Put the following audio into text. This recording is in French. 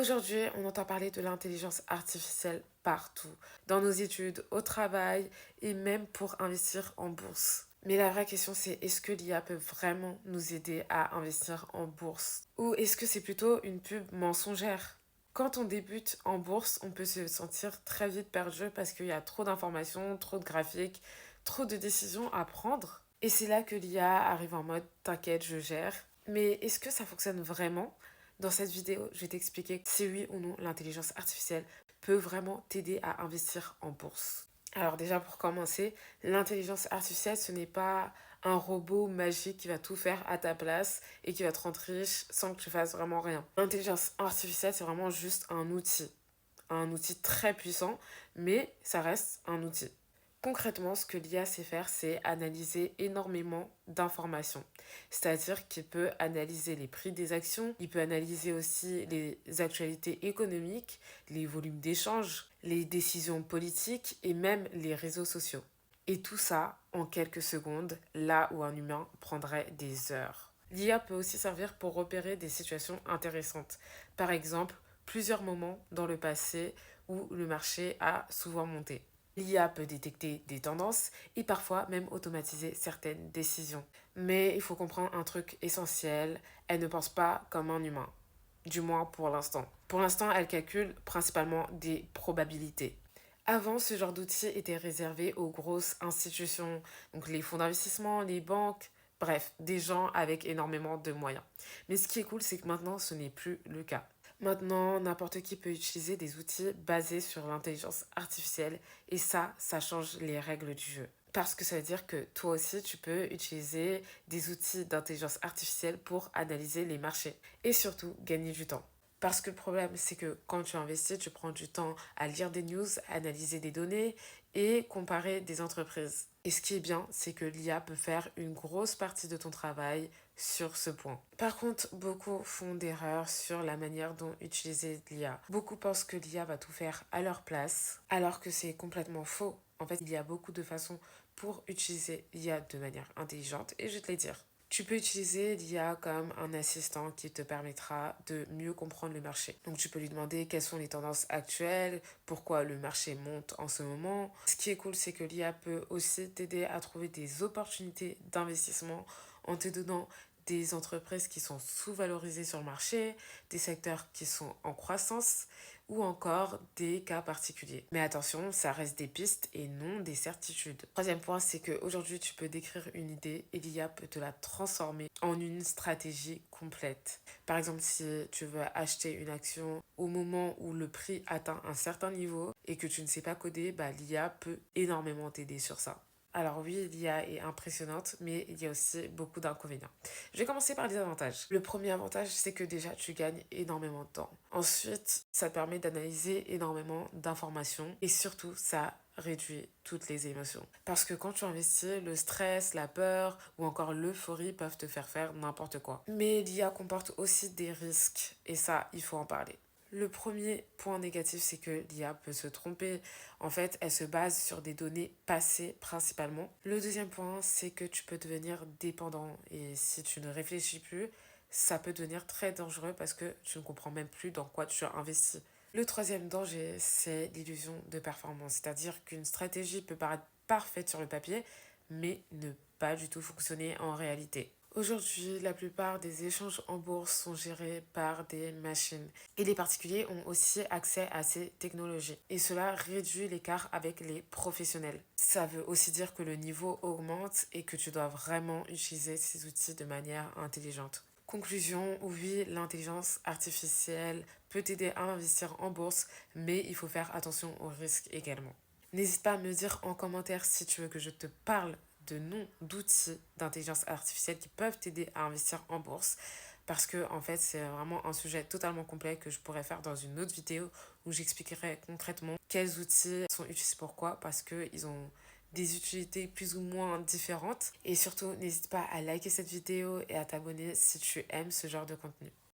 Aujourd'hui, on entend parler de l'intelligence artificielle partout, dans nos études, au travail et même pour investir en bourse. Mais la vraie question, c'est est-ce que l'IA peut vraiment nous aider à investir en bourse? Ou est-ce que c'est plutôt une pub mensongère? Quand on débute en bourse, on peut se sentir très vite perdu parce qu'il y a trop d'informations, trop de graphiques, trop de décisions à prendre. Et c'est là que l'IA arrive en mode t'inquiète, je gère. Mais est-ce que ça fonctionne vraiment? Dans cette vidéo, je vais t'expliquer si oui ou non l'intelligence artificielle peut vraiment t'aider à investir en bourse. Alors déjà pour commencer, l'intelligence artificielle ce n'est pas un robot magique qui va tout faire à ta place et qui va te rendre riche sans que tu fasses vraiment rien. L'intelligence artificielle c'est vraiment juste un outil très puissant, mais ça reste un outil. Concrètement, ce que l'IA sait faire, c'est analyser énormément d'informations. C'est-à-dire qu'il peut analyser les prix des actions, il peut analyser aussi les actualités économiques, les volumes d'échanges, les décisions politiques et même les réseaux sociaux. Et tout ça en quelques secondes, là où un humain prendrait des heures. L'IA peut aussi servir pour repérer des situations intéressantes. Par exemple, plusieurs moments dans le passé où le marché a souvent monté. L'IA peut détecter des tendances et parfois même automatiser certaines décisions. Mais il faut comprendre un truc essentiel, elle ne pense pas comme un humain. Du moins pour l'instant. Pour l'instant, elle calcule principalement des probabilités. Avant, ce genre d'outils était réservé aux grosses institutions, donc les fonds d'investissement, les banques, bref, des gens avec énormément de moyens. Mais ce qui est cool, c'est que maintenant, ce n'est plus le cas. Maintenant, n'importe qui peut utiliser des outils basés sur l'intelligence artificielle et ça change les règles du jeu. Parce que ça veut dire que toi aussi, tu peux utiliser des outils d'intelligence artificielle pour analyser les marchés et surtout gagner du temps. Parce que le problème, c'est que quand tu investis, tu prends du temps à lire des news, analyser des données et comparer des entreprises. Et ce qui est bien, c'est que l'IA peut faire une grosse partie de ton travail sur ce point. Par contre, beaucoup font d'erreurs sur la manière dont utiliser l'IA. Beaucoup pensent que l'IA va tout faire à leur place, alors que c'est complètement faux. En fait, il y a beaucoup de façons pour utiliser l'IA de manière intelligente et je vais te les dire. Tu peux utiliser l'IA comme un assistant qui te permettra de mieux comprendre le marché. Donc tu peux lui demander quelles sont les tendances actuelles, pourquoi le marché monte en ce moment. Ce qui est cool, c'est que l'IA peut aussi t'aider à trouver des opportunités d'investissement en te donnant des entreprises qui sont sous-valorisées sur le marché, des secteurs qui sont en croissance ou encore des cas particuliers. Mais attention, ça reste des pistes et non des certitudes. Troisième point, c'est qu'aujourd'hui, tu peux décrire une idée et l'IA peut te la transformer en une stratégie complète. Par exemple, si tu veux acheter une action au moment où le prix atteint un certain niveau et que tu ne sais pas coder, l'IA peut énormément t'aider sur ça. Alors oui, l'IA est impressionnante, mais il y a aussi beaucoup d'inconvénients. Je vais commencer par les avantages. Le premier avantage, c'est que déjà, tu gagnes énormément de temps. Ensuite, ça te permet d'analyser énormément d'informations et surtout, ça réduit toutes les émotions. Parce que quand tu investis, le stress, la peur ou encore l'euphorie peuvent te faire n'importe quoi. Mais l'IA comporte aussi des risques et ça, il faut en parler. Le premier point négatif, c'est que l'IA peut se tromper. En fait, elle se base sur des données passées principalement. Le deuxième point, c'est que tu peux devenir dépendant. Et si tu ne réfléchis plus, ça peut devenir très dangereux parce que tu ne comprends même plus dans quoi tu as investi. Le troisième danger, c'est l'illusion de performance. C'est-à-dire qu'une stratégie peut paraître parfaite sur le papier, mais ne pas du tout fonctionner en réalité. Aujourd'hui, la plupart des échanges en bourse sont gérés par des machines et les particuliers ont aussi accès à ces technologies. Et cela réduit l'écart avec les professionnels. Ça veut aussi dire que le niveau augmente et que tu dois vraiment utiliser ces outils de manière intelligente. Conclusion, oui, l'intelligence artificielle peut t'aider à investir en bourse, mais il faut faire attention aux risques également. N'hésite pas à me dire en commentaire si tu veux que je te parle de noms d'outils d'intelligence artificielle qui peuvent t'aider à investir en bourse. Parce que, en fait, c'est vraiment un sujet totalement complet que je pourrais faire dans une autre vidéo où j'expliquerai concrètement quels outils sont utilisés pour quoi parce qu'ils ont des utilités plus ou moins différentes. Et surtout, n'hésite pas à liker cette vidéo et à t'abonner si tu aimes ce genre de contenu.